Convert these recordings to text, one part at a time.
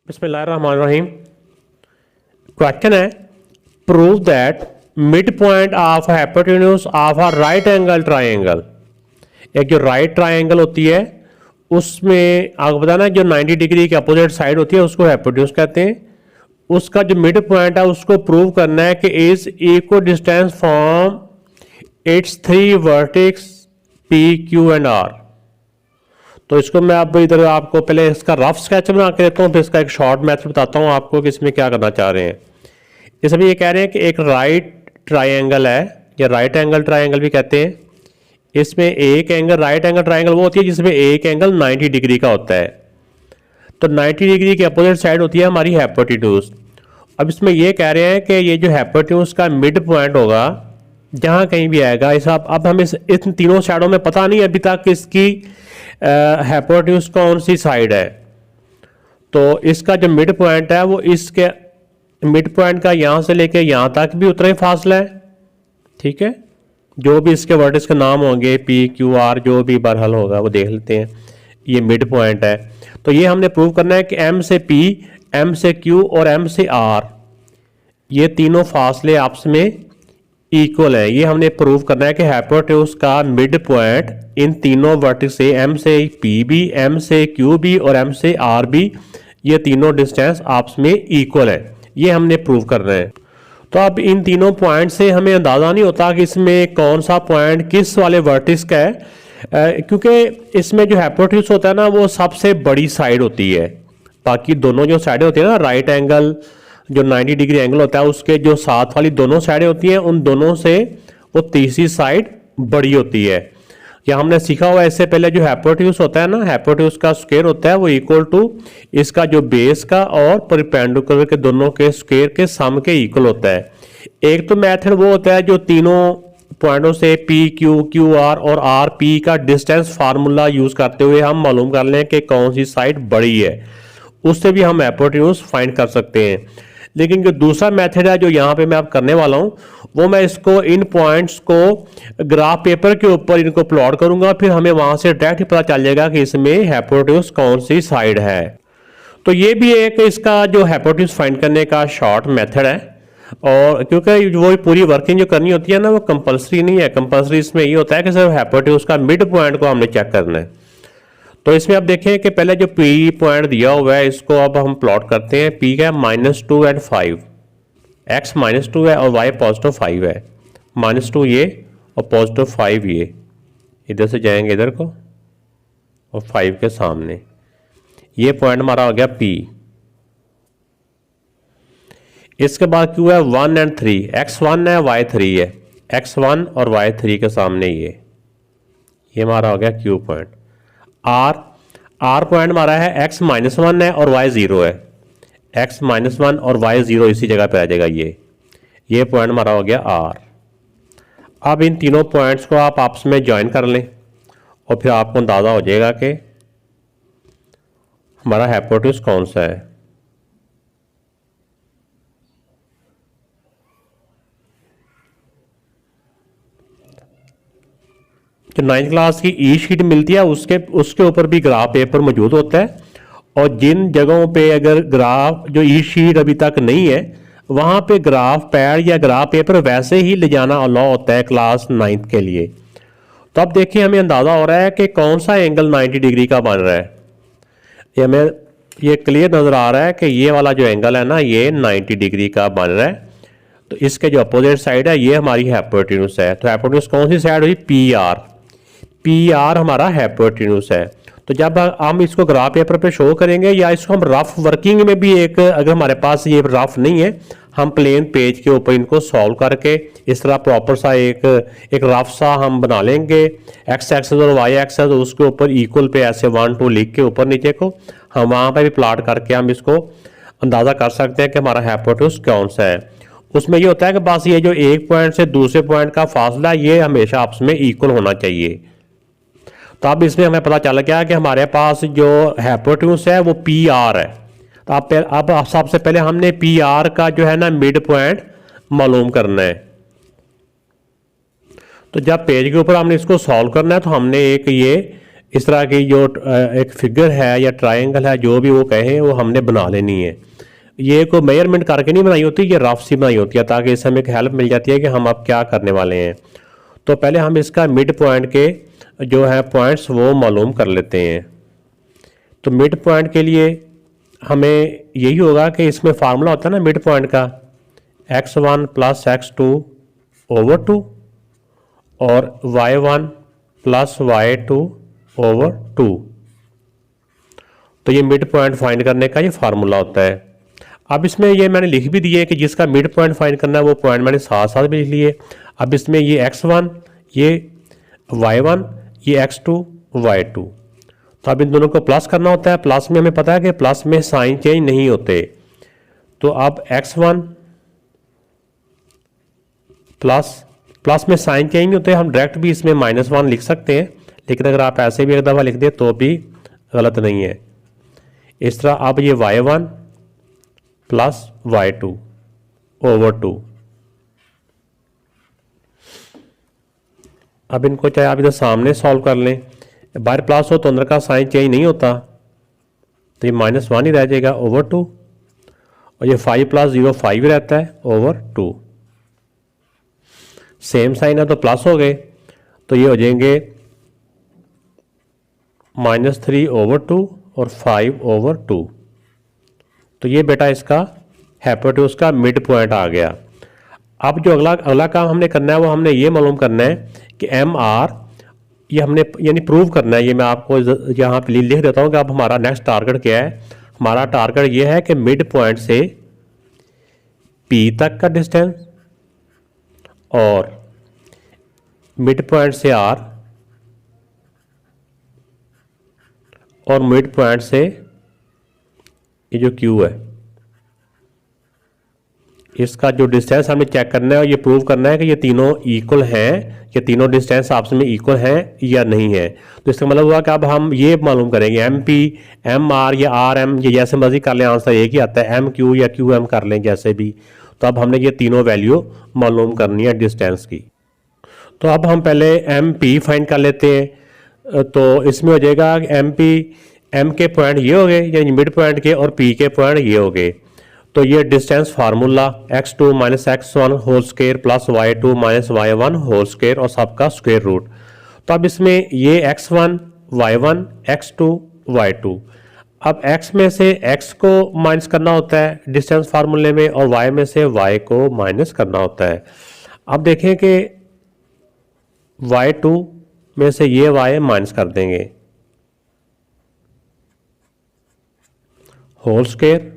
बिस्मिल्लाहिर्रहमानिर्रहीम। क्वेश्चन है, prove that mid point of hypotenuse of a right angle triangle. एक जो राइट ट्राइंगल होती है उसमें आपको बताना जो 90 डिग्री की अपोजिट साइड होती है उसको हाइपोटेन्यूज कहते हैं। उसका जो मिड पॉइंट है उसको प्रूव करना है कि is equal distance from its three vertex P Q and R. तो इसको मैं अब इधर आपको पहले इसका रफ स्केच बना के देता हूँ, फिर इसका एक शॉर्ट मेथड बताता हूँ आपको कि इसमें क्या करना चाह रहे हैं। इसमें ये कह रहे हैं कि एक राइट ट्राइंगल है, या राइट एंगल ट्राइंगल भी कहते हैं। इसमें एक एंगल राइट एंगल ट्राइंगल वो होती है जिसमें एक एंगल 90 डिग्री का होता है। तो 90 डिग्री की अपोजिट साइड होती है हमारी हाइपोटेन्यूज। अब इसमें ये कह रहे हैं कि ये जो हाइपोटेन्यूज का मिड पॉइंट होगा जहाँ कहीं भी आएगा इस अब हमें इन तीनों साइडों में पता नहीं अभी तक इसकी हाइपोटेन्यूज कौन सी साइड है। तो इसका जो मिड पॉइंट है वो इसके मिड पॉइंट का यहाँ से लेके यहाँ तक भी उतना ही फासला है। ठीक है, जो भी इसके वर्ड्स के नाम होंगे पी क्यू आर जो भी बरहल होगा वो देख लेते हैं। ये मिड पॉइंट है, तो ये हमने प्रूव करना है कि एम से पी, एम से क्यू और एम से आर ये तीनों फासले आपस में इक्वल है। ये हमने प्रूव करना है कि हाइपोटेन्यूज का मिड पॉइंट इन तीनों वर्टेक्स से एम से पी भी, एम से क्यू भी और एम से आर भी ये तीनों डिस्टेंस आपस में इक्वल है। ये हमने प्रूव करना है। तो अब इन तीनों पॉइंट से हमें अंदाज़ा नहीं होता कि इसमें कौन सा पॉइंट किस वाले वर्टेक्स का है, क्योंकि इसमें जो हाइपोटेन्यूज होता है ना वो सबसे बड़ी साइड होती है। बाकी दोनों जो साइडें होती है ना, राइट एंगल जो 90 डिग्री एंगल होता है उसके जो साथ वाली दोनों साइडें होती हैं उन दोनों से वो तीसरी साइड बड़ी होती है। या हमने सीखा हुआ इससे पहले जो हाइपोटेन्यूज होता है ना, हाइपोटेन्यूज का स्क्वायर होता है वो इक्वल टू इसका जो बेस का और परपेंडिकुलर के दोनों के स्क्वायर के सम के इक्वल होता है। एक तो मेथड वो होता है जो तीनों पॉइंटों से पी क्यू, क्यू आर और आर पी का डिस्टेंस फार्मूला यूज करते हुए हम मालूम कर लें कि कौन सी साइड बड़ी है, उससे भी हम हाइपोटेन्यूज फाइंड कर सकते हैं। लेकिन जो दूसरा मेथड है जो यहाँ पे मैं अब करने वाला हूँ वो मैं इसको इन पॉइंट्स को ग्राफ पेपर के ऊपर इनको प्लॉट करूंगा, फिर हमें वहां से डायरेक्ट पता चल जाएगा कि इसमें हाइपोटेन्यूज कौन सी साइड है। तो ये भी एक इसका जो हाइपोटेन्यूज फाइंड करने का शॉर्ट मेथड है। और क्योंकि वो पूरी वर्किंग जो करनी होती है ना वो कंपल्सरी नहीं है। कंपल्सरी इसमें ये होता है कि सिर्फ हाइपोटेन्यूज का मिड पॉइंट को हमने चेक करना है। तो इसमें आप देखें कि पहले जो पी पॉइंट दिया हुआ है इसको अब हम प्लॉट करते हैं। पी का -2 एंड 5, एक्स -2 है और वाई +5 है। -2 ये और +5 ये इधर से जाएंगे इधर को और 5 के सामने। ये पॉइंट हमारा हो गया पी। इसके बाद क्यू है 1 एंड 3, x1 है y3 है, x1 और y3 के सामने ये हमारा हो गया क्यू पॉइंट। आर पॉइंट हमारा है x-1 है और y0 है, x-1 और y0 इसी जगह पे आ जाएगा। ये पॉइंट हमारा हो गया आर। अब इन तीनों पॉइंट्स को आप आपस में ज्वाइन कर लें और फिर आपको अंदाज़ा हो जाएगा कि हमारा हाइपोटेन्यूज कौन सा है। जो 9th क्लास की ई शीट मिलती है उसके ऊपर भी ग्राफ पेपर मौजूद होता है। और जिन जगहों पे अगर ग्राफ जो ई शीट अभी तक नहीं है वहाँ पे ग्राफ पैड या ग्राफ पेपर वैसे ही ले जाना अलाउ होता है क्लास 9th के लिए। तो अब देखिए हमें अंदाज़ा हो रहा है कि कौन सा एंगल 90 डिग्री का बन रहा है। ये हमें ये क्लियर नज़र आ रहा है कि ये वाला जो एंगल है ना ये 90 डिग्री का बन रहा है। तो इसके जो अपोजिट साइड है ये हमारी हाइपोटेन्यूज है। तो हाइपोटेन्यूज कौन सी साइड हुई? पी आर हमारा हाइपोटेन्यूज है। तो जब हम इसको ग्राफ पेपर पे शो करेंगे या इसको हम रफ वर्किंग में भी एक, अगर हमारे पास ये रफ नहीं है हम प्लेन पेज के ऊपर इनको सॉल्व करके इस तरह प्रॉपर सा एक रफ सा हम बना लेंगे। एक्स एक्सेस और वाई एक्सेस उसके ऊपर इक्वल पे ऐसे 1 2 लिख के ऊपर नीचे को हम वहाँ पे भी प्लॉट करके हम इसको अंदाज़ा कर सकते हैं कि हमारा हाइपोटेन्यूज कौन सा है। उसमें ये होता है कि बस ये जो एक पॉइंट से दूसरे पॉइंट का फासला ये हमेशा आपस में इक्वल होना चाहिए। तो अब इसमें हमें पता चल गया कि हमारे पास जो हाइपोटेन्यूज है वो पी आर है। तो अब सबसे पहले हमने पी आर का जो है ना मिड पॉइंट मालूम करना है। तो जब पेज के ऊपर हमने इसको सॉल्व करना है तो हमने एक ये इस तरह की जो एक फिगर है या ट्रायंगल है, जो भी वो कहें, वो हमने बना लेनी है। ये कोई मेजरमेंट करके नहीं बनाई होती, ये रफ सी बनाई होती है, ताकि इससे हमें एक हेल्प मिल जाती है कि हम अब क्या करने वाले हैं। तो पहले हम इसका मिड पॉइंट के जो है पॉइंट्स वो मालूम कर लेते हैं। तो मिड पॉइंट के लिए हमें यही होगा कि इसमें फार्मूला होता है ना मिड पॉइंट का, x1 प्लस x2 ओवर 2 और y1 प्लस y2 ओवर 2। तो ये मिड पॉइंट फाइंड करने का ये फार्मूला होता है। अब इसमें ये मैंने लिख भी दिए कि जिसका मिड पॉइंट फाइंड करना है वो पॉइंट मैंने साथ साथ भी लिख लिए। अब इसमें ये x1, ये y1, ये x2, y2। तो अब इन दोनों को प्लस करना होता है। प्लस में हमें पता है कि प्लस में साइन चेंज नहीं होते। तो अब x1 प्लस में साइन चेंज नहीं होते, हम डायरेक्ट भी इसमें -1 लिख सकते हैं, लेकिन अगर आप ऐसे भी एक दफ़ा लिख दें तो भी गलत नहीं है। इस तरह अब ये y1 प्लस y2 ओवर 2। अब इनको चाहे आप इधर सामने सॉल्व कर लें, बाहर प्लस हो तो अंदर का साइन चेंज नहीं होता, तो ये -1 ही रह जाएगा ओवर 2, और ये 5 + 0 5 रहता है ओवर 2। सेम साइन है तो प्लस हो गए, तो ये हो जाएंगे -3 ओवर 2 और 5 ओवर 2। तो ये बेटा इसका हाइपोटेन्यूज का मिड पॉइंट आ गया। अब जो अगला काम हमने करना है वो हमने ये मालूम करना है कि MR, ये हमने यानी प्रूव करना है। ये मैं आपको यहाँ पे लिख देता हूँ कि अब हमारा नेक्स्ट टारगेट क्या है। हमारा टारगेट ये है कि मिड पॉइंट से P तक का डिस्टेंस और मिड पॉइंट से R और मिड पॉइंट से ये जो Q है, इसका जो डिस्टेंस हमें चेक करना है और ये प्रूव करना है कि ये तीनों इक्वल हैं, ये तीनों डिस्टेंस आपस में इक्वल हैं या नहीं है। तो इसका मतलब हुआ कि अब हम ये मालूम करेंगे MP, MR या RM, ये जैसे मर्जी कर लें, आंसर एक ही आता है, MQ या QM कर लें जैसे भी। तो अब हमने ये तीनों वैल्यू मालूम करनी है डिस्टेंस की। तो अब हम पहले MP फाइंड कर लेते हैं। तो इसमें हो जाएगा MP, M के पॉइंट ये हो गए यानी मिड पॉइंट के, और P के पॉइंट ये हो गए। तो ये distance formula x2 - x1 whole square plus y2 - y1 whole square और सबका स्क्वायर रूट। तो अब इसमें ये x1, y1, x2, y2। अब x में से x को माइनस करना होता है डिस्टेंस फार्मूले में, और y में से y को माइनस करना होता है। अब देखें कि y2 में से ये y माइनस कर देंगे, होल स्क्वायर,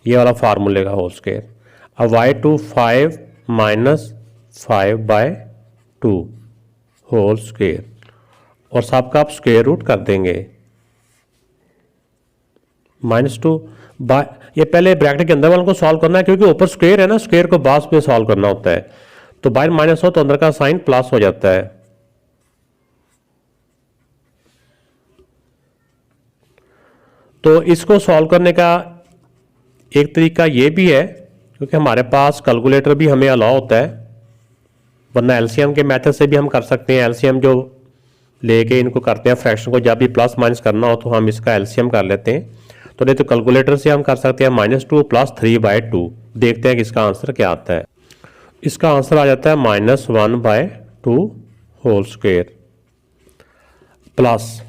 ये वाला फार्मूले का होल स्क्वायर। अब y2 5 - 5/2 होल स्क्वायर, और सबका आप स्क्वायर रूट कर देंगे -2 बाय, ये पहले ब्रैकेट के अंदर वालों को सॉल्व करना है क्योंकि ऊपर स्क्वायर है ना, स्क्वायर को बाद में सॉल्व करना होता है। तो बाहर माइनस हो तो अंदर का साइन प्लस हो जाता है। तो इसको सॉल्व करने का एक तरीका ये भी है, क्योंकि हमारे पास कैलकुलेटर भी हमें अलाउ होता है, वरना एलसीएम के मेथड से भी हम कर सकते हैं। एलसीएम जो लेके इनको करते हैं फ्रैक्शन को, जब भी प्लस माइनस करना हो तो हम इसका एलसीएम कर लेते हैं। तो नहीं तो कैलकुलेटर से हम कर सकते हैं -2 + 3/2। देखते हैं कि इसका आंसर क्या आता है। इसका आंसर आ जाता है -1/2 होल स्क्वायर प्लस,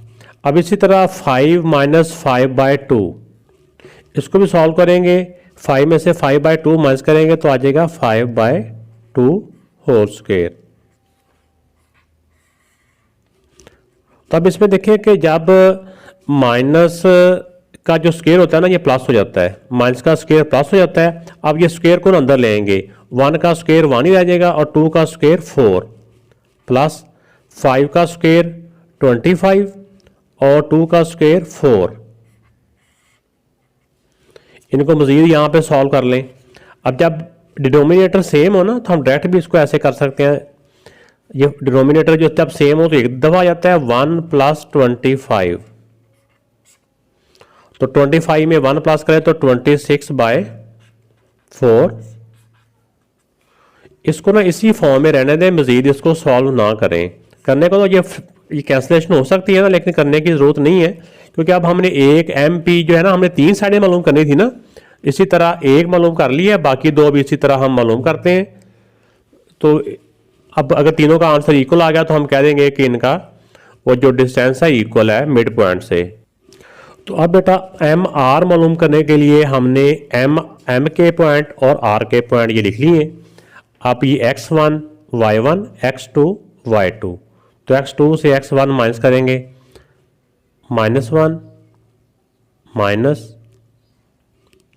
अब इसी तरह 5 - 5/2, इसको भी सॉल्व करेंगे। 5 में से 5/2 माइनस करेंगे तो आ जाएगा 5/2 होल स्क्वायर। तो अब इसमें देखिए कि जब माइनस का जो स्क्वायर होता है ना, ये प्लस हो जाता है, माइनस का स्क्वायर प्लस हो जाता है। अब ये स्क्वायर को अंदर लेंगे, 1 का स्क्वायर 1 ही रह जाएगा, और 2 का स्क्वायर 4 प्लस 5 का स्क्वायर 25 और 2 का स्क्वायर 4। इनको मजीद यहाँ पे सॉल्व कर लें। अब जब डिनोमिनेटर सेम हो ना, तो हम डायरेक्ट भी इसको ऐसे कर सकते हैं। ये डिनोमिनेटर जो जब सेम हो तो एक दफ़ा आ जाता है 1 + 25। तो 25 में 1 प्लस करें तो 26/4। इसको ना इसी फॉर्म में रहने दें, मजीद इसको सॉल्व ना करें। करने को तो ये ये कैंसलेशन हो सकती है ना, लेकिन करने की ज़रूरत नहीं है, क्योंकि अब हमने एक एम पी जो है ना हमने 3 साइडें मालूम करनी थी ना, इसी तरह एक मालूम कर लिया, बाकी 2 भी इसी तरह हम मालूम करते हैं। तो अब अगर तीनों का आंसर इक्वल आ गया तो हम कह देंगे कि इनका वो जो डिस्टेंस है इक्वल है मिड पॉइंट से। तो अब बेटा एम आर मालूम करने के लिए हमने एम के पॉइंट और आर के पॉइंट ये लिख लिए। आप ये x1 y1 x2 y2, तो x2 से x1 माइनस करेंगे, -1 माइनस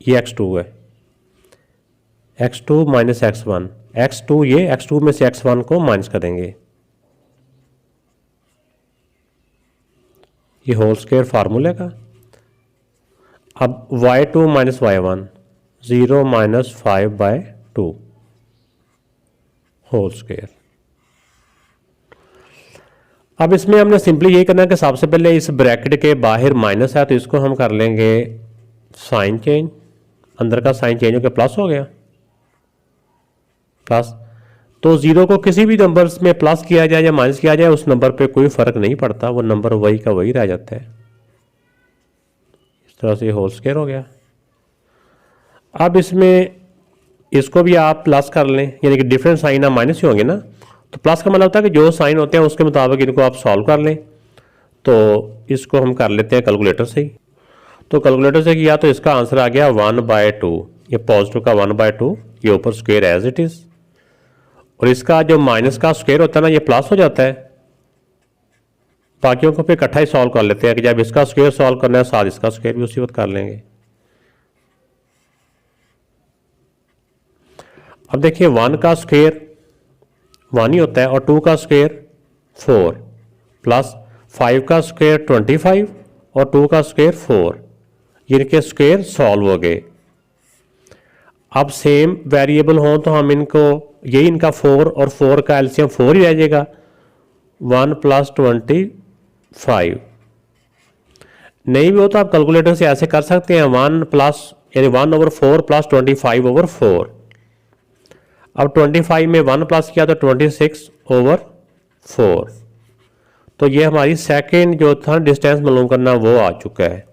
ये x2 है, x2 माइनस x1, x2 ये x2 में से x1 को माइनस करेंगे, ये होल स्क्वायर फार्मूले का। अब y2 minus y1 0 minus 5/2 whole square. अब इसमें हमने सिंपली ये करना है कि सबसे पहले इस ब्रैकेट के बाहर माइनस है तो इसको हम कर लेंगे साइन चेंज, अंदर का साइन चेंज होकर प्लस हो गया, प्लस। तो जीरो को किसी भी नंबर्स में प्लस किया जाए या माइनस किया जाए उस नंबर पे कोई फर्क नहीं पड़ता, वो नंबर वही का वही रह जाता है। इस तरह से होल स्क्वायर हो गया। अब इसमें इसको भी आप प्लस कर लें, यानी कि डिफरेंट साइन आप माइनस ही होंगे ना, तो प्लस का मतलब होता है कि जो साइन होते हैं उसके मुताबिक इनको आप सॉल्व कर लें। तो इसको हम कर लेते हैं कैलकुलेटर से ही। तो कैलकुलेटर से किया तो इसका आंसर आ गया 1/2, ये पॉजिटिव का 1/2, ये ऊपर स्क्वायर एज इट इज, और इसका जो माइनस का स्क्वायर होता है ना ये प्लस हो जाता है। बाकियों को फिर इकट्ठा ही सॉल्व कर लेते हैं कि जब इसका स्क्वायर सॉल्व करना है साथ इसका स्क्वायर भी उसी वक्त कर लेंगे। अब देखिए 1 का स्क्वायर 1 ही होता है और 2 का स्क्वायर 4 प्लस 5 का स्क्वायर 25 और 2 का स्क्वायर 4, इनके स्क्वायर सॉल्व हो गए। अब सेम वेरिएबल हो तो हम इनको यही इनका 4 और 4 का एलसीएम 4 ही रह जाएगा, 1 + 25। नहीं भी हो तो आप कैलकुलेटर से ऐसे कर सकते हैं 1 प्लस यानी 1/4 + 25/4। अब 25 में 1 प्लस किया तो 26/4। तो ये हमारी सेकंड जो था डिस्टेंस मालूम करना वो आ चुका है।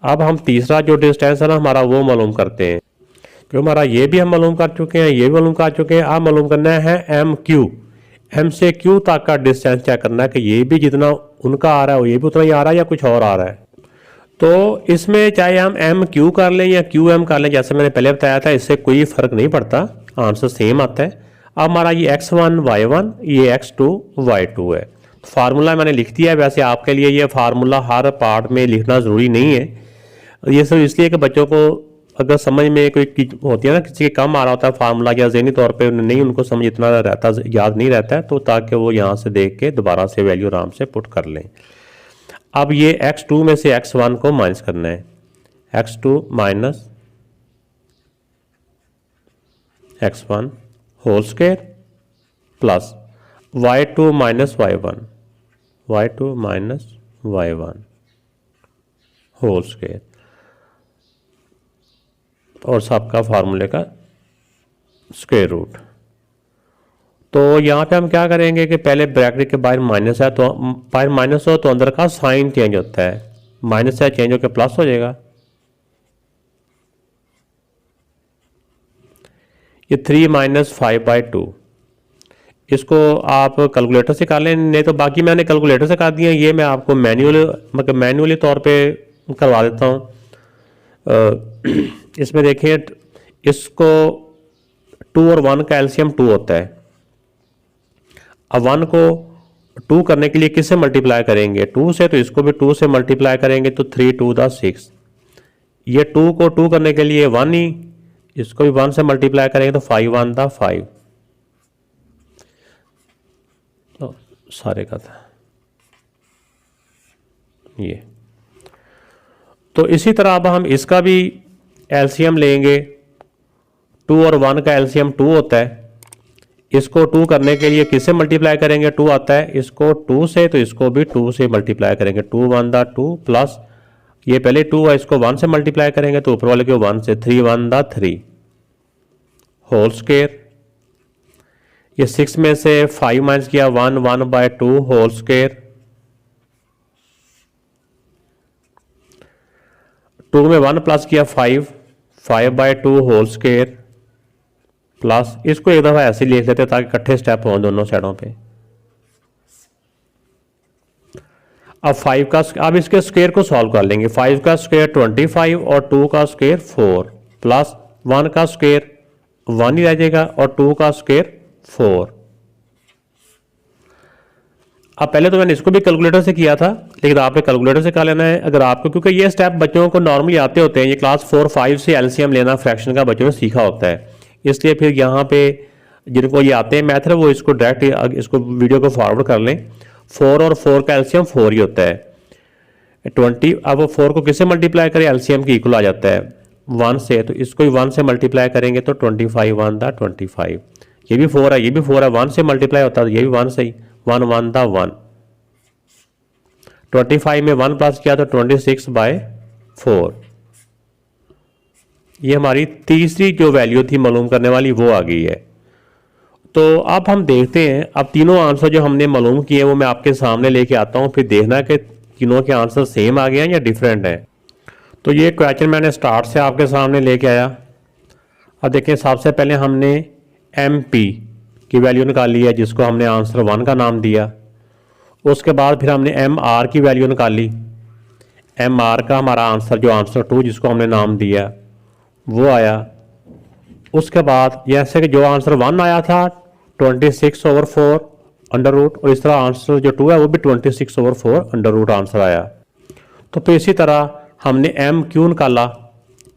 अब हम तीसरा जो डिस्टेंस है ना हमारा वो मालूम करते हैं, क्योंकि हमारा ये भी हम मालूम कर चुके हैं, ये भी मालूम कर चुके हैं। अब मालूम करना है एम क्यू, एम से क्यू तक का डिस्टेंस चेक करना है कि ये भी जितना उनका आ रहा है ये भी उतना ही आ रहा है या कुछ और आ रहा है। तो इसमें चाहे हम एम क्यू कर लें या क्यू एम कर लें, जैसे मैंने पहले बताया था, इससे कोई फ़र्क नहीं पड़ता, आंसर सेम आता है। अब हमारा ये x1 y1 ये x2 y2 है। फार्मूला मैंने लिख दिया है, वैसे आपके लिए ये फार्मूला हर पार्ट में लिखना ज़रूरी नहीं है, ये सिर्फ इसलिए कि बच्चों को अगर समझ में कोई होती है ना किसी के कम आ रहा होता है फार्मूला या ज़हनी तौर पे नहीं उनको समझ इतना रहता याद नहीं रहता है, तो ताकि वो यहाँ से देख के दोबारा से वैल्यू आराम से पुट कर लें। अब ये x2 में से x1 को माइनस करना है, x2 minus x1 whole square plus y2 minus y1, y2 minus y1 whole square, और सबका फार्मूले का स्क्वायर रूट। तो यहाँ पे हम क्या करेंगे कि पहले ब्रैकेट के बाहर माइनस है, तो बाहर माइनस हो तो अंदर का साइन चेंज होता है, माइनस है चेंज होकर प्लस हो जाएगा। ये 3 - 5/2, इसको आप कैलकुलेटर से कर लें, नहीं तो बाकी मैंने कैलकुलेटर से कर दिया, ये मैं आपको मैन्युअली तौर पे करवा देता हूँ। इसमें देखिए इसको 2 और 1 का एलसीएम 2 होता है। अब 1 को 2 करने के लिए किससे मल्टीप्लाई करेंगे? 2 से, तो इसको भी 2 से मल्टीप्लाई करेंगे तो 3 × 2 = 6। ये 2 को 2 करने के लिए 1 ही, इसको भी 1 से मल्टीप्लाई करेंगे तो 5 × 1 = 5। तो सारे का था ये। तो इसी तरह अब हम इसका भी एलसीएम लेंगे, 2 और 1 का एलसीएम 2 होता है। इसको 2 करने के लिए किससे मल्टीप्लाई करेंगे? 2 आता है, इसको 2 से, तो इसको भी 2 से मल्टीप्लाई करेंगे। 2 × 1 = 2 प्लस ये पहले 2 है, इसको 1 से मल्टीप्लाई करेंगे तो ऊपर वाले को 1 से, 3 × 1 = 3 होल स्क्वायर। ये 6 में से 5 माइनस किया 1, 1/2 होल स्क्वायर, 2 में 1 प्लस किया 5, 5/2 होल स्क्वायर प्लस, इसको एक दफ़ा ऐसे लिख लेते ताकि इकट्ठे स्टेप हों दोनों साइडों पे। अब 5 का, अब इसके स्क्वायर को सॉल्व कर लेंगे। 5 का स्क्वायर 25 और 2 का स्क्वायर 4 प्लस 1 का स्क्वायर 1 ही रह जाएगा और 2 का स्क्वायर 4। अब पहले तो मैंने इसको भी कैलकुलेटर से किया था, लेकिन आपने कैलकुलेटर से कर लेना है अगर आपको, क्योंकि ये स्टेप बच्चों को नॉर्मली आते होते हैं। ये क्लास 4-5 से एलसीएम लेना फ्रैक्शन का बच्चों ने सीखा होता है, इसलिए फिर यहाँ पे जिनको ये आते हैं मैथड वो इसको डायरेक्ट इसको वीडियो को फॉरवर्ड कर लें। 4 और 4 का एलसीएम 4 ही होता है 20। अब 4 को किससे मल्टीप्लाई करें, एलसीएम की इक्वल आ जाता है 1 से, तो इसको ही 1 से मल्टीप्लाई करेंगे तो 25 1 दा 25। ये भी 4 है, ये भी 4 है, 1 से मल्टीप्लाई होता है, ये भी 1 से ही, 1 1 दा 1। 25 में 1 प्लस किया तो 26/4। ये हमारी तीसरी जो वैल्यू थी मालूम करने वाली वो आ गई है। तो अब हम देखते हैं, अब तीनों आंसर जो हमने मालूम किए वो मैं आपके सामने लेके आता हूँ, फिर देखना कि तीनों के आंसर सेम आ गए हैं या डिफरेंट हैं। तो ये क्वेश्चन मैंने स्टार्ट से आपके सामने लेके आया। अब देखें, सबसे पहले हमने MP की वैल्यू निकाली है जिसको हमने आंसर 1 का नाम दिया। उसके बाद फिर हमने MR की वैल्यू निकाली, MR का हमारा आंसर जो आंसर 2 जिसको हमने नाम दिया वो आया। उसके बाद जैसे कि जो आंसर 1 आया था 26/4 अंडर रूट, और इस तरह आंसर जो 2 है वो भी 26/4 अंडर रूट आंसर आया। तो फिर इसी तरह हमने MQ निकाला,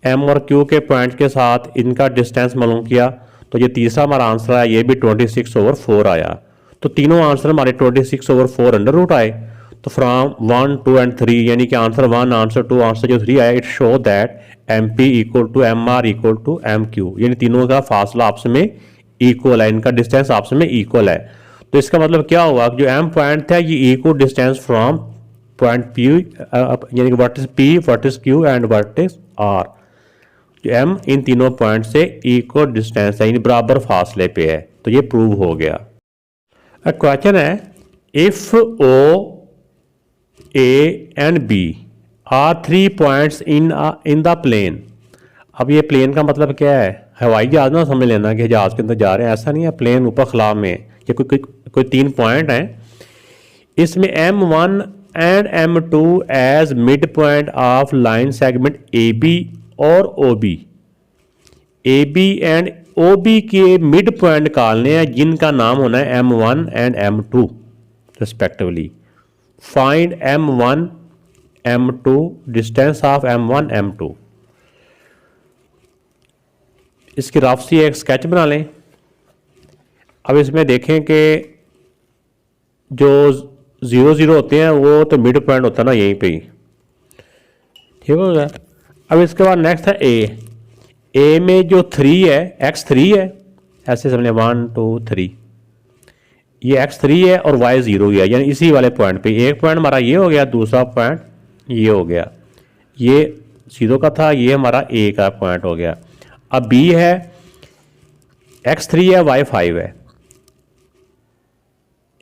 M और Q के पॉइंट के साथ इनका डिस्टेंस मालूम किया, तो ये तीसरा हमारा आंसर आया, ये भी 26/4 आया। तो तीनों आंसर हमारे 26/4 अंडर रूट आए। तो फ्रॉम 1, 2 एंड 3 यानी कि आंसर 1, आंसर 2, आंसर जो 3 आया, it show that MP equal to MR equal to MQ, यानी तीनों का फासला आपस में इक्वल है, इनका डिस्टेंस आपस में इक्वल है। तो इसका मतलब क्या हुआ, जो M पॉइंट था ये equal distance from point P, यानी कि vertex P, vertex Q and vertex R, जो M इन तीनों पॉइंट से इक्वल डिस्टेंस है, यानी बराबर फासले पे है। तो ये प्रूव हो गया। क्वेश्चन है, if O, A and B are 3 points in the plane. अब ये प्लेन का मतलब क्या है, हवाई जहाज ना समझ लेना कि जहाज के अंदर जा रहे हैं, ऐसा नहीं है। प्लेन ऊपर खला में ये कोई 3 पॉइंट हैं, इसमें M1 and M2 as mid point of line segment AB और OB। AB एंड OB के मिड पॉइंट निकालने हैं जिनका नाम होना है M1 and M2 respectively. Find M1 M2, distance of M1 M2। इसकी रफ सी एक स्केच बना लें। अब इसमें देखें कि जो 0 0 होते हैं वो तो मिड पॉइंट होता है ना यहीं पे ही, ठीक हो गया। अब इसके बाद नेक्स्ट है A में जो 3 है, X3 है, ऐसे समझे 1 2 3, ये X3 है और Y 0 है, यानी इसी वाले पॉइंट पे एक पॉइंट हमारा ये हो गया, दूसरा पॉइंट ये हो गया, ये 0 का था, ये हमारा A का पॉइंट हो गया। अब B है, X3 है, Y 5 है,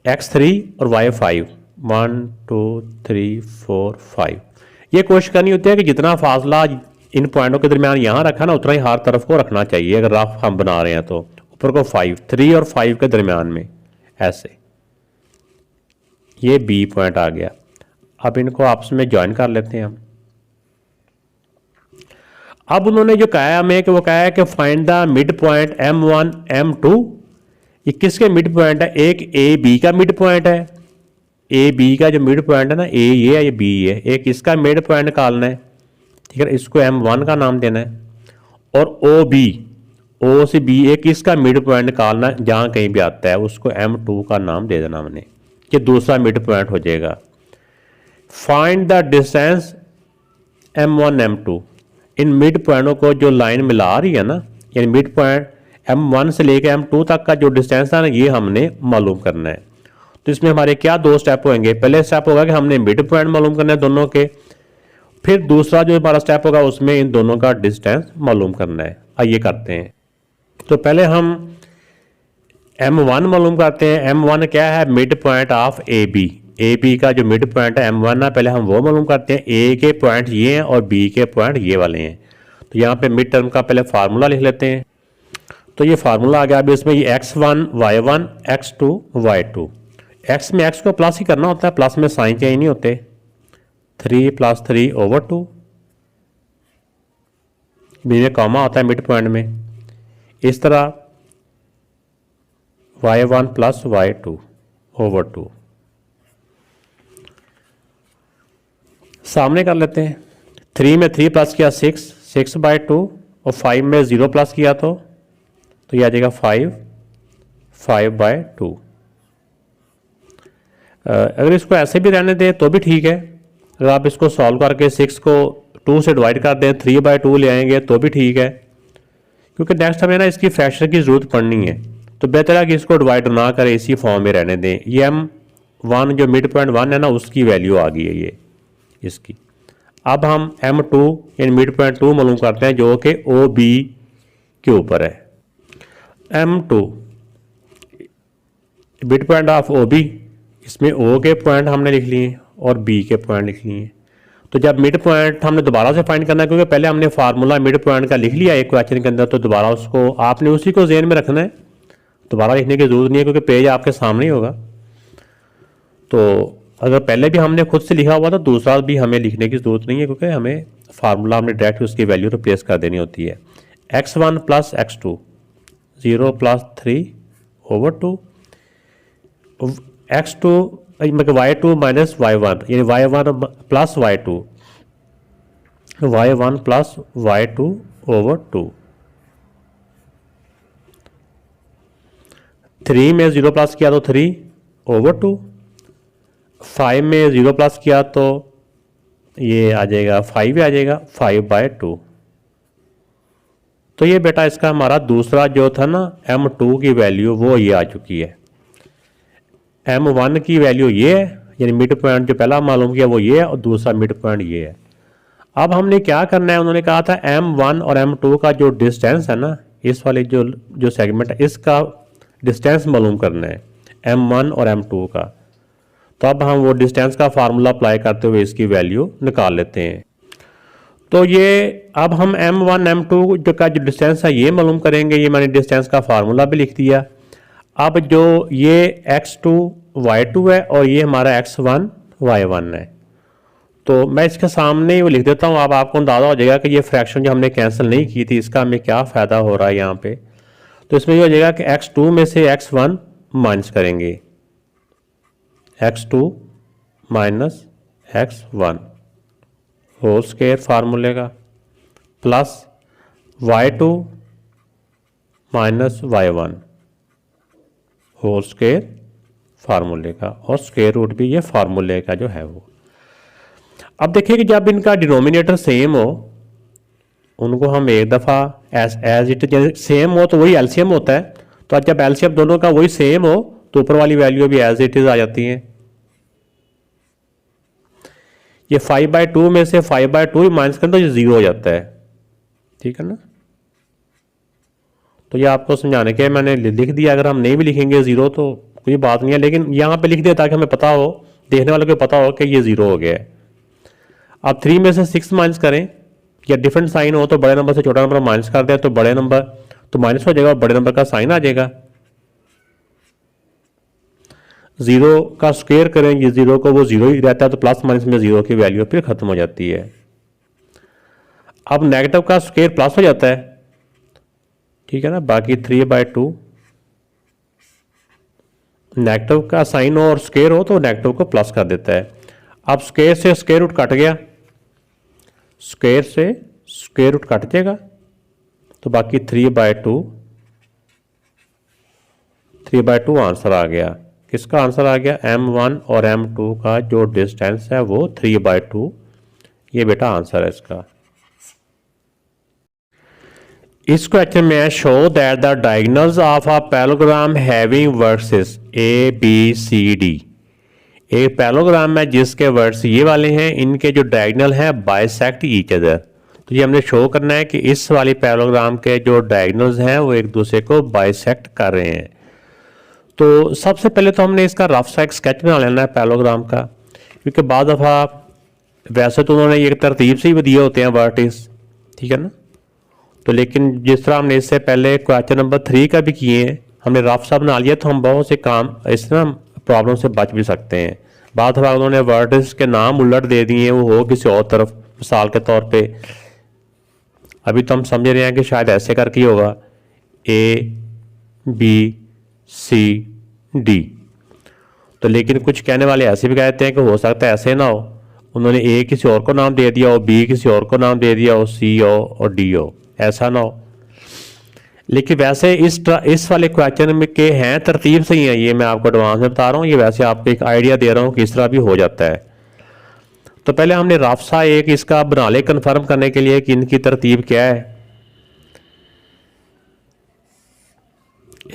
X3 और Y 5, 1 2 3 4 5। ये कोशिश करनी होती है कि जितना फासला इन पॉइंटों के दरमियान यहाँ रखा ना उतना ही हर तरफ को रखना चाहिए। अगर रफ हम बना रहे हैं तो ऊपर को 5, 3 और 5 के दरमियान में ऐसे, ये B पॉइंट आ गया। अब इनको आपस में ज्वाइन कर लेते हैं हम। अब उन्होंने जो कहा हमें कि वो कहा है कि find the mid point M1 M2। ये किसके मिड पॉइंट है, एक AB का मिड पॉइंट है, AB का जो मिड पॉइंट है ना, A ये है, ये B है, एक इसका मिड पॉइंट निकालना है, ठीक है, इसको M1 का नाम देना है। और OB, O से B एक इसका मिड पॉइंट निकालना है, जहाँ कहीं भी आता है उसको M2 का नाम दे देना हमने, कि दूसरा मिड पॉइंट हो जाएगा। Find the distance M1 M2। इन मिड पॉइंटों को जो लाइन मिला रही है ना, यानी मिड पॉइंट M1 से लेकर M2 तक का जो डिस्टेंस है ना, ये हमने मालूम करना है। तो इसमें हमारे क्या 2 स्टेप होंगे। पहले स्टेप होगा कि हमने मिड पॉइंट मालूम करना है दोनों के, फिर दूसरा जो हमारा स्टेप होगा उसमें इन दोनों का डिस्टेंस मालूम करना है। आइए करते हैं। तो पहले हम M1 मालूम करते हैं। M1 क्या है? Mid point of A B का जो मिड पॉइंट है M1 है, पहले हम वो मालूम करते हैं। ए के पॉइंट ये हैं और बी के पॉइंट ये वाले हैं। तो यहाँ पे मिड टर्म का पहले फार्मूला लिख लेते हैं। तो ये फार्मूला आ गया। अभी इसमें ये x1 y1 x2 y2, x में x को प्लस ही करना होता है, प्लस में साइन चेंज नहीं होते। 3 + 3/2, बी में कॉमा होता है मिड पॉइंट में। इस तरह y1 + y2/2 सामने कर लेते हैं। 3 में 3 प्लस किया 6/2 और 5 में 0 प्लस किया तो ये आ जाएगा 5/2। अगर इसको ऐसे भी रहने दें तो भी ठीक है। अगर आप इसको सॉल्व करके 6 को 2 से डिवाइड कर दें 3/2 ले आएंगे तो भी ठीक है, क्योंकि नेक्स्ट हमें ना इसकी फ्रैक्शन की ज़रूरत पड़नी है। तो बेहतर है कि इसको डिवाइड ना करें, इसी फॉर्म में रहने दें। ये M1 जो मिड पॉइंट 1 है ना, उसकी वैल्यू आ गई है ये इसकी। अब हम M2 यानी मिड पॉइंट 2 मालूम करते हैं, जो कि OB के ऊपर है। M2 mid point of OB, इसमें O के पॉइंट हमने लिख लिए और B के पॉइंट लिख लिए। तो जब मिड पॉइंट हमने दोबारा से फाइंड करना है, क्योंकि पहले हमने फार्मूला मिड पॉइंट का लिख लिया एक क्वेश्चन के अंदर, तो दोबारा उसको आपने उसी को ज़हन में रखना है, दोबारा लिखने की ज़रूरत नहीं है, क्योंकि पेज आपके सामने ही होगा। तो अगर पहले भी हमने खुद से लिखा हुआ तो दूसरा भी हमें लिखने की ज़रूरत नहीं है, क्योंकि हमें फार्मूला हमने डायरेक्ट उसकी वैल्यू रिप्लेस कर देनी होती है। x1 + x2 0 + 3/2, x2 मतलब y2 - y1 यानी y1 + y2, y1 + y2/2। 3 में 0 प्लस किया तो 3/2, 5 में 0 प्लस किया तो ये आ जाएगा 5 आ जाएगा 5/2। तो ये बेटा इसका हमारा दूसरा जो था ना M2 की वैल्यू वो ये आ चुकी है। M1 की वैल्यू ये है, यानी मिड पॉइंट जो पहला मालूम किया वो ये है और दूसरा मिड पॉइंट ये है। अब हमने क्या करना है, उन्होंने कहा था M1 और M2 का जो डिस्टेंस है ना, इस वाले जो सेगमेंट है इसका डिस्टेंस मालूम करना है M1 और M2 का। तो अब हम वो डिस्टेंस का फार्मूला अप्लाई करते हुए इसकी वैल्यू निकाल लेते हैं। तो ये अब हम M1 M2 जो का जो डिस्टेंस है ये मालूम करेंगे। ये मैंने डिस्टेंस का फार्मूला भी लिख दिया। अब जो ये x2 y2 है और ये हमारा x1 y1 है, तो मैं इसके सामने ही वो लिख देता हूँ। अब आपको अंदाज़ा हो जाएगा कि ये फ्रैक्शन जो हमने कैंसिल नहीं की थी इसका हमें क्या फ़ायदा हो रहा है यहाँ पे। तो इसमें ये हो जाएगा कि x2 में से x1 माइनस करेंगे, x2 - x1 होल स्क्वायर फार्मूले का, plus y2 - y1 whole square फार्मूले का, और स्क्वायर रूट भी ये फार्मूले का जो है वो। अब देखिए कि जब इनका डिनोमिनेटर सेम हो, उनको हम एक दफ़ा एज इट सेम हो तो वही एलसीएम होता है। तो जब एलसीएम दोनों का वही सेम हो तो ऊपर वाली वैल्यू भी एज इट इज आ जाती है। ये 5/2 में से 5/2 ही माइनस करें तो ये 0 हो जाता है, ठीक है ना। तो ये आपको समझाने के मैंने लिख दिया। अगर हम नहीं भी लिखेंगे 0 तो कोई बात नहीं है, लेकिन यहाँ पे लिख दिया ताकि हमें पता हो, देखने वालों को पता हो कि ये 0 हो गया है। अब 3 में से 6 माइनस करें, या डिफरेंट साइन हो तो बड़े नंबर से छोटा नंबर माइनस कर दें तो बड़े नंबर तो माइनस हो जाएगा और बड़े नंबर का साइन आ जाएगा। 0 का स्क्वायर करें, ये 0 को वो 0 ही रहता है, तो प्लस माइनस में 0 की वैल्यू फिर खत्म हो जाती है। अब नेगेटिव का स्क्वायर प्लस हो जाता है, ठीक है ना। बाकी 3/2 नेगेटिव का साइन हो और स्क्वायर हो तो नेगेटिव को प्लस कर देता है। अब स्क्वायर से स्क्वायर रूट कट गया, स्क्वायर से स्क्वायर रूट कट जाएगा, तो बाकी 3/2 आंसर आ गया। किसका आंसर आ गया? M1 और M2 का जो डिस्टेंस है वो 3/2, ये बेटा आंसर है इसका। इस क्वेश्चन में show that the diagonals of a parallelogram having vertices ABCD। एक पैराग्राम है जिसके वर्ड्स ये वाले हैं, इनके जो डायगोनल हैं बाइसेक्ट ईच अदर। तो ये हमने शो करना है कि इस वाली पैराग्राम के जो डायगोनल्स हैं वो एक दूसरे को बाइसेक्ट कर रहे हैं। तो सबसे पहले तो हमने इसका रफ सा एक स्केच बना लेना है पैरेललोग्राम का, क्योंकि बाद दफ़ा वैसे तो उन्होंने ये तरतीब से ही दिए होते हैं वर्टिस, ठीक है ना। तो लेकिन जिस तरह हमने इससे पहले क्वेश्चन नंबर 3 का भी किए हैं, हमने रफ सा बना लिया, तो हम बहुत से काम इस तरह प्रॉब्लम से बच भी सकते हैं। बाद दफ़ा उन्होंने वर्टिस के नाम उलट दे दिए हैं, वो हो किसी और तरफ, मिसाल के तौर पे अभी तो हम समझ रहे हैं कि शायद ऐसे करके ही होगा ABCD, तो लेकिन कुछ कहने वाले ऐसे भी कहते हैं कि हो सकता है ऐसे ना हो, उन्होंने A किसी और को नाम दे दिया हो, B किसी और को नाम दे दिया हो, C हो और D हो, ऐसा ना हो। लेकिन वैसे इस वाले क्वेश्चन में के हैं तरतीब से ही है, ये मैं आपको एडवांस में बता रहा हूँ, ये वैसे आपको एक आइडिया दे रहा हूँ कि इस तरह भी हो जाता है। तो पहले हमने रफ सा एक इसका बना ले कन्फर्म करने के लिए कि इनकी तरतीब क्या है।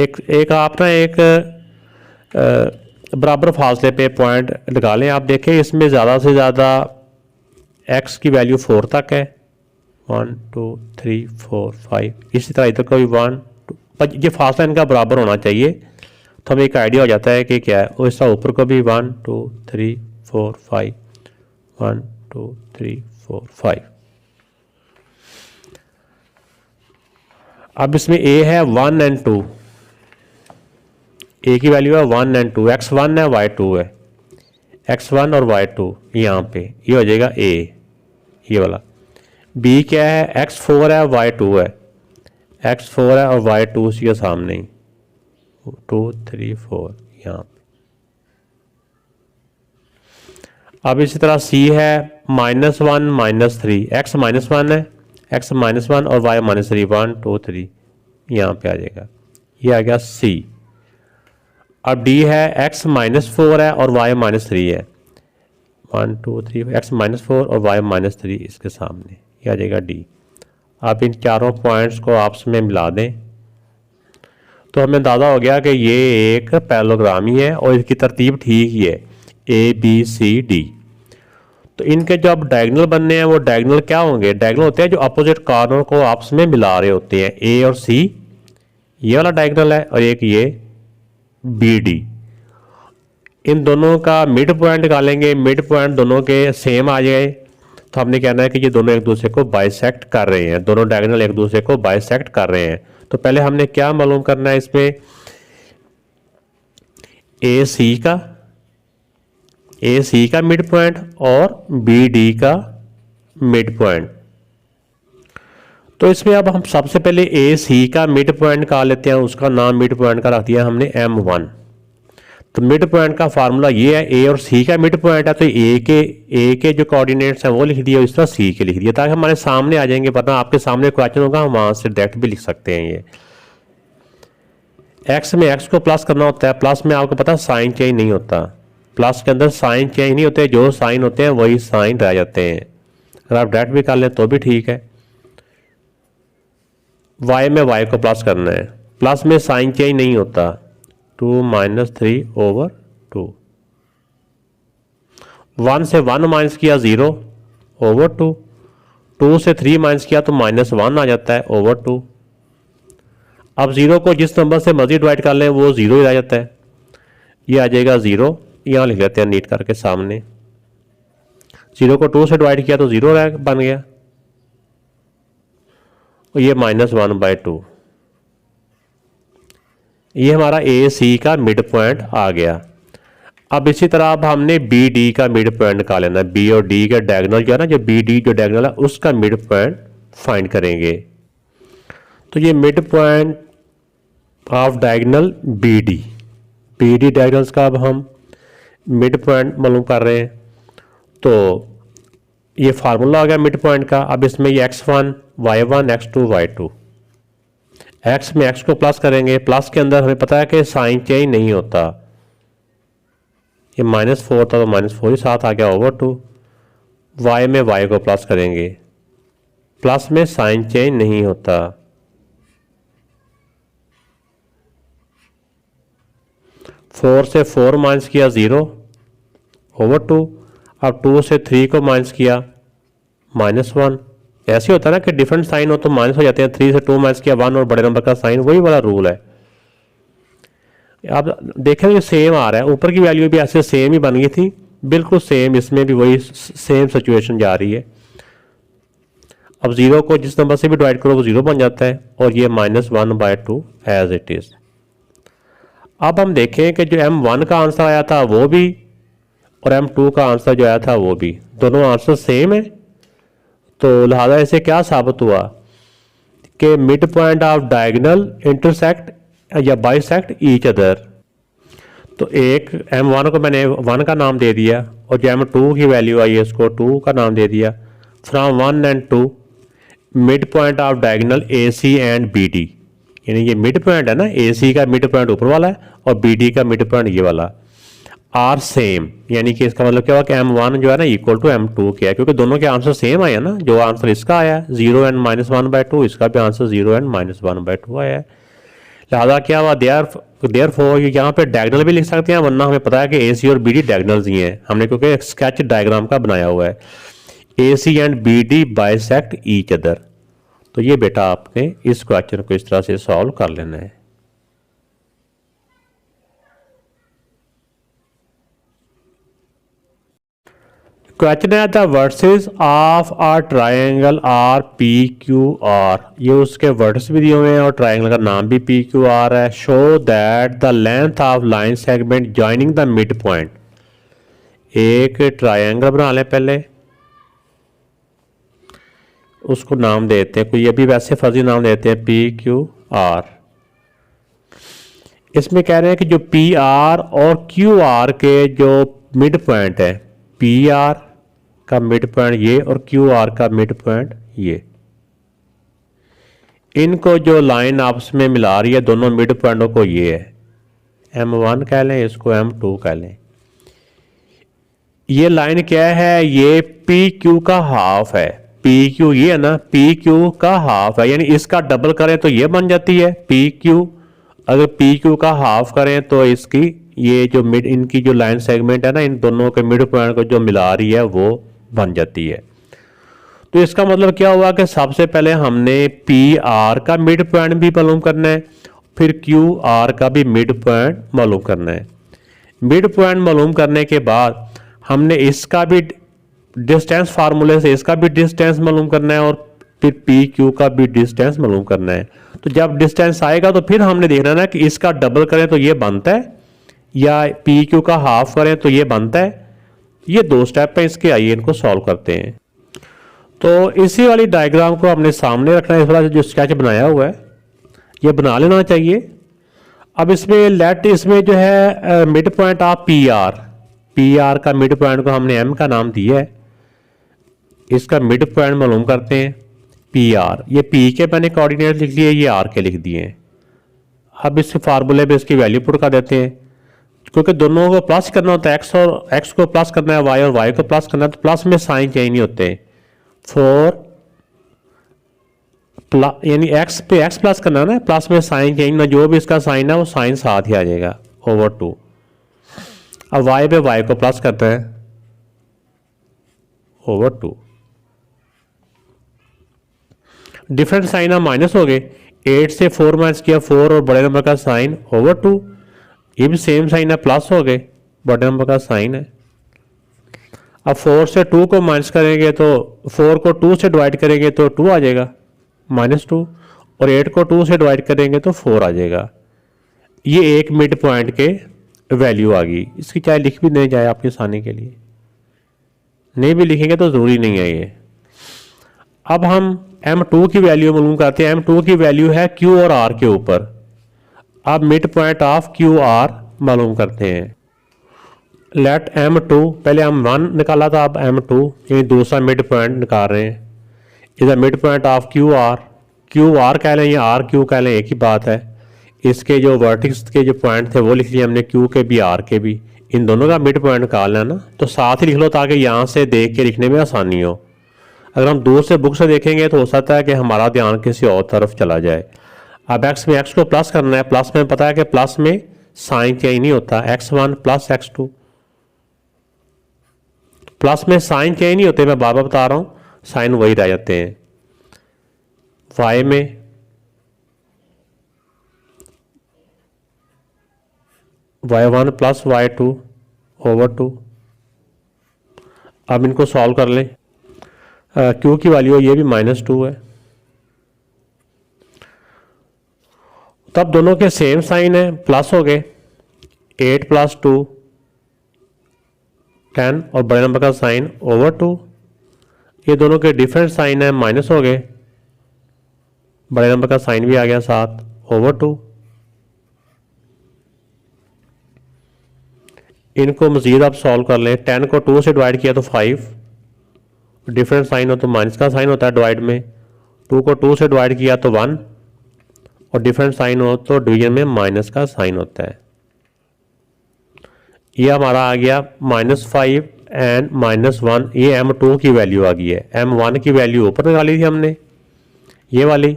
एक आप ना एक बराबर फासले पे पॉइंट लगा लें। आप देखें इसमें ज़्यादा से ज़्यादा x की वैल्यू 4 तक है, 1 2 3 4 5, इसी तरह इधर का भी 1 2, ये फासला इनका बराबर होना चाहिए, तो हमें एक आइडिया हो जाता है कि क्या है। और इस तरह ऊपर को भी 1 2 3 4 5, 1 2 3 4 5। अब इसमें a है 1 और 2, a की वैल्यू है 1 और 2, x1 है y2 है, x1 और y2 यहाँ पे ये हो जाएगा a, ये वाला। b क्या है, x4 है y2 है, x4 है और y2 उसी के सामने ही 2 3 4 यहाँ पे। अब इसी तरह c है -1 -3, x -1 है, x -1 और y -3, 1 2 3 यहाँ पे आ जाएगा, ये आ गया c। अब d है x -4 है और y -3 है, 1 2 3, x -4 और y -3 इसके सामने, ये आ जाएगा d। आप इन चारों पॉइंट्स को आपस में मिला दें तो हमें अंदाज़ा हो गया कि ये एक पैरेललोग्राम ही है और इसकी तरतीब ठीक ही है ABCD। तो इनके जो अब डायगोनल बनने हैं वो डायगोनल क्या होंगे, डायगोनल होते हैं जो अपोजिट कॉर्नर को आपस में मिला रहे होते हैं, A और C ये वाला डायगोनल है और एक ये BD। इन दोनों का मिड पॉइंट निकालेंगे, मिड पॉइंट दोनों के सेम आ जाए तो हमने कहना है कि ये दोनों एक दूसरे को बाइसेक्ट कर रहे हैं, दोनों डायगोनल एक दूसरे को बाइसेक्ट कर रहे हैं। तो पहले हमने क्या मालूम करना है इसमें, AC का मिड पॉइंट और BD का मिड पॉइंट। तो इसमें अब हम सबसे पहले AC का मिड पॉइंट निकाल लेते हैं, उसका नाम मिड पॉइंट का रख दिया हमने M1। तो मिड पॉइंट का फार्मूला ये है, A और C का मिड पॉइंट है तो A के जो कोऑर्डिनेट्स हैं वो लिख दिए, इस तरह C के लिख दिए ताकि हमारे सामने आ जाएंगे, वरना आपके सामने क्वेश्चन होगा हम वहाँ से डायरेक्ट भी लिख सकते हैं। ये x में x को प्लस करना होता है, प्लस में आपको पता है साइन चेंज नहीं होता, प्लस के अंदर साइन चेंज नहीं होते, जो साइन होते हैं वही साइन रह जाते हैं। अगर आप डायरेक्ट भी कर लें तो भी ठीक है। y में y को प्लस करना है, प्लस में साइन चेंज नहीं होता, 2 -3/2, 1 से 1 माइनस किया 0/2, 2 से 3 माइनस किया तो -1 आ जाता है /2। अब 0 को जिस नंबर से मर्जी डिवाइड कर लें वो 0 ही रह जाता है, ये आ जाएगा 0, यहाँ लिख लेते हैं नीट करके सामने। 0 को 2 से डिवाइड किया तो 0 बन गया और ये -1/2, ये हमारा AC का मिड पॉइंट आ गया। अब इसी तरह अब हमने BD का मिड पॉइंट निकाल लेना है, B और D का डायगोनल जो है ना, जो BD जो डायगोनल है उसका मिड पॉइंट फाइंड करेंगे। तो ये mid point of diagonal BD diagonals का अब हम मिड पॉइंट मालूम कर रहे हैं। तो ये फार्मूला आ गया मिड पॉइंट का। अब इसमें ये x1 y1 x2 y2, x में x को प्लस करेंगे, प्लस के अंदर हमें पता है कि साइन चेंज नहीं होता, ये -4 था तो -4 ही साथ आ गया /2। y में y को प्लस करेंगे, प्लस में साइन चेंज नहीं होता, फोर से 4 माइनस किया 0/2। अब 2 से 3 को माइनस किया -1। ऐसे होता है ना कि डिफरेंट साइन हो तो माइनस हो जाते हैं, 3 से 2 माइनस किया 1 और बड़े नंबर का साइन, वही वाला रूल है। आप देखेंगे सेम आ रहा है, ऊपर की वैल्यू भी ऐसे सेम ही बन गई थी, बिल्कुल सेम इसमें भी वही सेम सिचुएशन जा रही है। अब जीरो को जिस नंबर से भी डिवाइड करो वो जीरो बन जाता है और ये -1/2 एज इट इज। अब हम देखें कि जो M1 का आंसर आया था वो भी और M2 का आंसर जो आया था वो भी, दोनों आंसर सेम है। तो लिहाजा इसे क्या साबित हुआ कि mid point of diagonal intersect या बाइसेक्ट ईच अदर। तो एक M1 को मैंने 1 का नाम दे दिया और जो M2 की वैल्यू आई है इसको 2 का नाम दे दिया। From 1 and 2 mid point of diagonal AC and BD, यानी ये मिड पॉइंट है ना, AC का मिड पॉइंट ऊपर वाला है और BD का मिड पॉइंट ये वाला, आर सेम। यानी कि इसका मतलब क्या हुआ कि M1 जो है ना इक्वल टू M2 क्या है, क्योंकि दोनों के आंसर सेम आए हैं ना। जो आंसर इसका आया 0 एंड -1/2, इसका भी आंसर 0 एंड -1/2 आया है। लिहाजा क्या हुआ, देयर फोर यहाँ पे डायगोनल भी लिख सकते हैं, वरना हमें पता है कि AC और BD डायगोनल्स ही हैं, हमने क्योंकि एक स्केच डायग्राम का बनाया हुआ है। AC and BD bisect each other. तो ये बेटा आपने इस क्वेश्चन को इस तरह से सॉल्व कर लेना है। क्वेश्चन है the vertices of a triangle are PQR। ये उसके वर्ड्स भी दिए हुए हैं और ट्रायंगल का नाम भी PQR है। Show that the length of line segment joining the mid point. एक ट्रायंगल बना लें पहले, उसको नाम देते हैं, कोई ये भी वैसे फर्जी नाम देते हैं PQR। इसमें कह रहे हैं कि जो PR और QR के जो मिड पॉइंट है, PR का मिड पॉइंट ये और QR का मिड पॉइंट ये, इनको जो लाइन आपस में मिला रही है दोनों मिड पॉइंटों को, ये है M1 कह लें, इसको M2 कह लें। ये लाइन क्या है, ये PQ का हाफ है। PQ ये है ना, PQ का हाफ है, यानी इसका डबल करें तो ये बन जाती है PQ। अगर PQ का हाफ करें तो इसकी ये जो मिड, इनकी जो लाइन सेगमेंट है ना, इन दोनों के मिड पॉइंट को जो मिला रही है वो बन जाती है। तो इसका मतलब क्या हुआ कि सबसे पहले हमने PR का मिड पॉइंट भी मालूम करना है, फिर QR का भी मिड पॉइंट मालूम करना है। मिड पॉइंट मालूम करने के बाद हमने इसका भी डिस्टेंस फार्मूले से इसका भी डिस्टेंस मालूम करना है और फिर PQ का भी डिस्टेंस मालूम करना है। तो जब डिस्टेंस आएगा तो फिर हमने देखना ना कि इसका डबल करें तो ये बनता है या PQ का हाफ करें तो ये बनता है। ये दो स्टेप है इसके, आइए इनको सॉल्व करते हैं। तो इसी वाली डायग्राम को हमने सामने रखना है, इस वाला जो स्केच बनाया हुआ है ये बना लेना चाहिए। अब इसमें लेट, इसमें जो है मिड पॉइंट ऑफ PR का मिड पॉइंट को हमने M का नाम दिया है, इसका मिड पॉइंट मालूम करते हैं PR। ये P के मैंने कोऑर्डिनेट लिख लिए, ये R के लिख दिए हैं। अब इसके फार्मूले पे इसकी वैल्यू पुट कर देते हैं, क्योंकि दोनों को प्लस करना होता है, X को प्लस करना है Y और Y को प्लस करना है, तो प्लस में साइन चेंज नहीं होते। 4 यानी X पे X प्लस करना है ना, प्लस में साइन चेंज ना, जो भी इसका साइन है वो साइन साथ ही आ जाएगा ओवर 2। अब Y पे Y को प्लस करते हैं ओवर 2। डिफरेंट साइन अब माइनस हो गए, 8 से 4 माइनस किया 4 और बड़े नंबर का साइन ओवर 2। ये भी सेम साइन है, प्लस हो गए, बड़े नंबर का साइन है। अब 4 से 2 को माइनस करेंगे तो 4 को 2 से डिवाइड करेंगे तो 2 आ जाएगा -2, और 8 को 2 से डिवाइड करेंगे तो 4 आ जाएगा। ये एक मिड पॉइंट के वैल्यू आ गई। इसकी चाहे लिख भी नहीं जाए आपकी आसानी के लिए, नहीं भी लिखेंगे तो ज़रूरी नहीं है ये। अब हम M2 की वैल्यू मालूम करते हैं। M2 की वैल्यू है Q और R के ऊपर। अब मिड पॉइंट ऑफ QR मालूम करते हैं। लेट M2, पहले हम 1 निकाला था, अब M2 यानी दूसरा मिड पॉइंट निकाल रहे हैं। इधर मिड पॉइंट ऑफ QR कह लें या RQ कह लें, एक ही बात है। इसके जो वर्टिक्स के जो पॉइंट थे वो लिख लिए हमने, Q के भी R के भी, इन दोनों का मिड पॉइंट निकालना है ना, तो साथ ही लिख लो ताकि यहाँ से देख के लिखने में आसानी हो। अगर हम दूर से बुक से देखेंगे तो हो सकता है कि हमारा ध्यान किसी और तरफ चला जाए। अब X में X को प्लस करना है, प्लस में पता है कि प्लस में साइन चेंज नहीं होता, X1 प्लस X2, प्लस में साइन चेंज नहीं होते, मैं बार बार बता रहा हूँ, साइन वही रह जाते हैं। Y में y1 प्लस y2 ओवर 2। अब इनको सॉल्व कर लें। क्यू की वैल्यू ये भी -2 है, तब दोनों के सेम साइन है, प्लस हो गए 8 + 2 10 और बड़े नंबर का साइन ओवर 2। ये दोनों के डिफरेंट साइन है, माइनस हो गए, बड़े नंबर का साइन भी आ गया 7 ओवर 2। इनको मजीद आप सॉल्व कर लें। 10 को 2 से डिवाइड किया तो 5, डिफरेंट साइन हो तो माइनस का साइन होता है डिवाइड में। 2 को 2 से डिवाइड किया तो 1 और डिफरेंट साइन हो तो डिवीजन में माइनस का साइन होता है। ये हमारा आ गया -5 एंड -1। ये m2 की वैल्यू आ गई है। m1 की वैल्यू ऊपर निकाली थी हमने, ये वाली,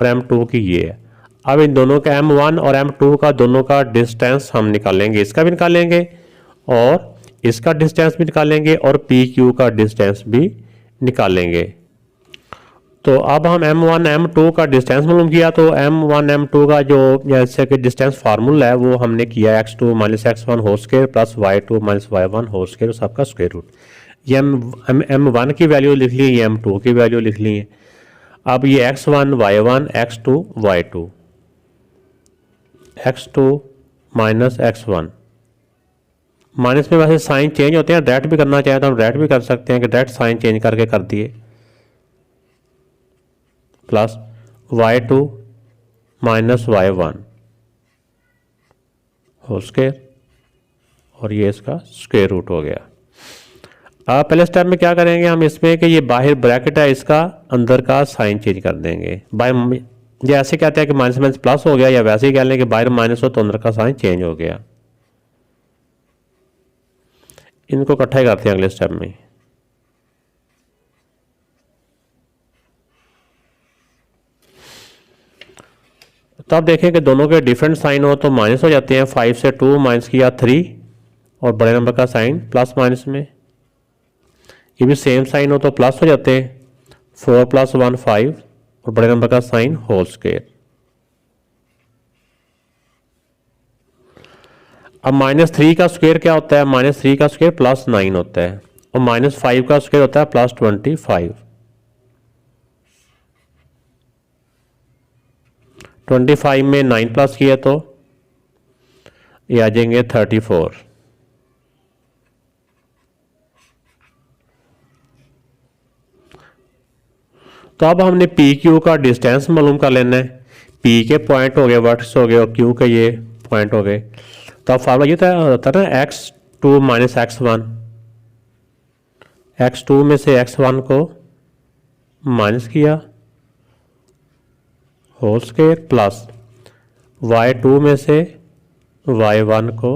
और m2 की ये है। अब इन दोनों का m1 और m2 का दोनों का डिस्टेंस हम निकालेंगे, इसका भी निकालेंगे और इसका डिस्टेंस भी निकालेंगे और PQ का डिस्टेंस भी निकालेंगे। तो अब हम m1 m2 का डिस्टेंस मालूम किया, तो m1 m2 का जो जैसे कि डिस्टेंस फार्मूला है वो हमने किया x2 - x1 whole square plus y2 - y1 whole square, सबका स्क्वायर रूट। ये m1 की वैल्यू लिख ली, ये m2 की वैल्यू लिख ली है। अब ये x1 y1 x2 y2, x2 - x1, minus में वैसे साइन चेंज होते हैं, डेट भी करना चाहे तो हम डेट भी कर सकते हैं कि डेट साइन चेंज करके कर दिए, plus y2 - y1 whole square और ये इसका स्क्वायर रूट हो गया। अब पहले स्टेप में क्या करेंगे हम इसमें कि ये बाहर ब्रैकेट है, इसका अंदर का साइन चेंज कर देंगे। बाहर ये ऐसे कहते हैं कि माइनस माइनस प्लस हो गया, या वैसे ही कह लें कि बाहर माइनस हो तो अंदर का साइन चेंज हो गया। इनको इकट्ठा ही करते हैं अगले स्टेप में। तब देखें कि दोनों के डिफरेंट साइन हो तो माइनस हो जाते हैं। 5 से 2 माइनस किया 3 और बड़े नंबर का साइन प्लस माइनस में। ये भी सेम साइन हो तो प्लस हो जाते हैं। 4 + 1 5 और बड़े नंबर का साइन होल स्क्वायर। अब -3 का स्क्वायर क्या होता है? -3 का स्क्वायर +9 होता है और -5 का स्क्वायर होता है +25। 25 में 9 प्लस किया तो ये आ जाएंगे 34। तो अब हमने PQ का डिस्टेंस मालूम कर लेना है। P के पॉइंट हो गए, वर्ट्स हो गए, और Q के ये पॉइंट हो गए। तो अब फार्मूला ये होता है ना x2 - x1। x2 में से x1 को माइनस किया होल स्क्वायर प्लस y2 में से y1 को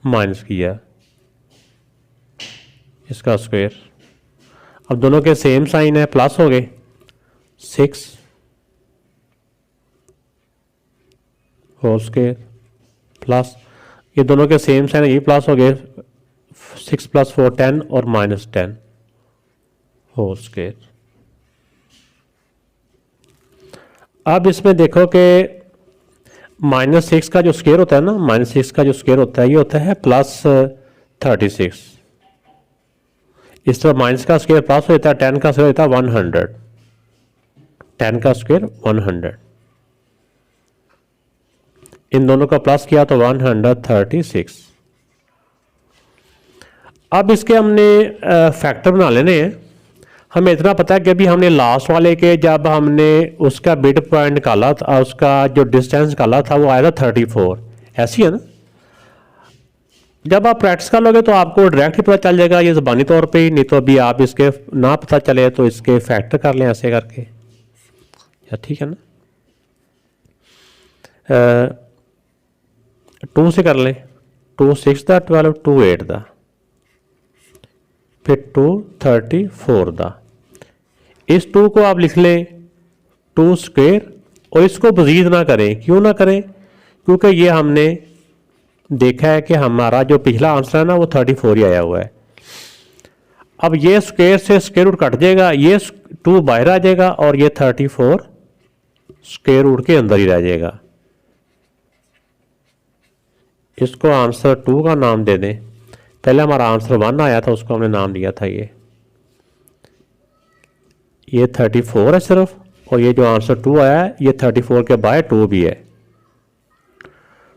माइनस किया इसका स्क्वायर। अब दोनों के सेम साइन है, प्लस हो गए 6 होल स्क्वायर प्लस ये दोनों के सेम साइन है, ये प्लस हो गए 6 + 4 10 और -10 होल स्क्वायर। अब इसमें देखो कि -6 का जो स्क्वायर होता है ना, -6 का जो स्क्वायर होता है ये होता है +36। इस तरह माइनस का स्क्वायर प्लस हो जाता है, 10 का स्क्वायर होता है 100। 10 का स्क्वायर 100, इन दोनों का प्लस किया तो 136। अब इसके हमने फैक्टर बना लेने हैं। हमें इतना पता है कि अभी हमने लास्ट वाले के जब हमने उसका मिड पॉइंट निकाला था, उसका जो डिस्टेंस निकाला था वो आया था 34। ऐसी है ना, जब आप प्रैक्टिस कर लोगे तो आपको डायरेक्ट ही पता चल जाएगा ये ज़बानी तौर पे ही। नहीं तो अभी आप इसके ना पता चले तो इसके फैक्टर कर लें ऐसे करके, या ठीक है ना। 2 से कर लें, 2 6 दा 12, 2 8 दा, फिर 2 34 दा। इस 2 को आप लिख लें 2 स्क्वायर और इसको मजीद ना करें। क्यों ना करें? क्योंकि ये हमने देखा है कि हमारा जो पिछला आंसर है ना वो 34 ही आया हुआ है। अब ये स्क्वायर से स्क्वायर रूट कट जाएगा, ये 2 बाहर आ जाएगा और ये 34 स्क्वायर रूट के अंदर ही रह जाएगा। इसको आंसर 2 का नाम दे दें। पहले हमारा आंसर 1 आया था, उसको हमने नाम दिया था ये 34 है सिर्फ, और ये जो आंसर 2 आया है ये 34 के बाय 2 भी है।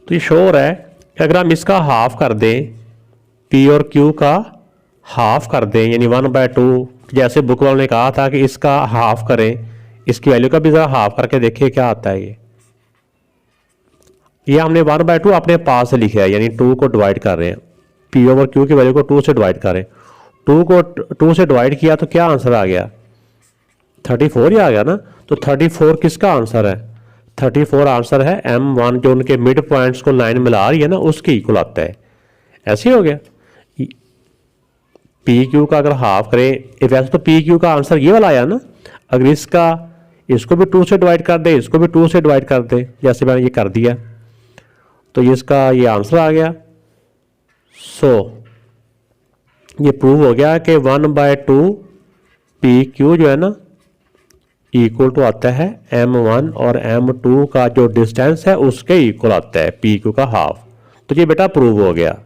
तो ये श्योर है कि अगर हम इसका हाफ कर दें, P और Q का हाफ कर दें, यानी 1/2, जैसे बुक वालों ने कहा था कि इसका हाफ करें, इसकी वैल्यू का भी ज़रा हाफ करके देखिए क्या आता है। ये हमने 1/2 अपने पास से लिखा है, यानी 2 को डिवाइड कर रहे हैं, P ओवर Q की वैल्यू को 2 से डिवाइड करें। 2 को 2 से डिवाइड किया तो क्या आंसर आ गया? 34 ही आ गया ना। तो 34 किसका आंसर है? 34 आंसर है M1, जो उनके मिड पॉइंट्स को लाइन मिला रही है ना, उसके इक्वल आता है। ऐसे ही हो गया। PQ का अगर हाफ करें, वैसे तो PQ का आंसर ये वाला आया ना, अगर इसको भी 2 से डिवाइड कर दे, इसको भी 2 से डिवाइड कर दे, जैसे मैंने ये कर दिया, तो इसका ये आंसर आ गया। सो ये प्रूव हो गया कि 1/2 PQ जो है ना इक्वल टू आता है M1, और M2 का जो डिस्टेंस है उसके इक्वल आता है PQ का हाफ। तो ये बेटा प्रूव हो गया।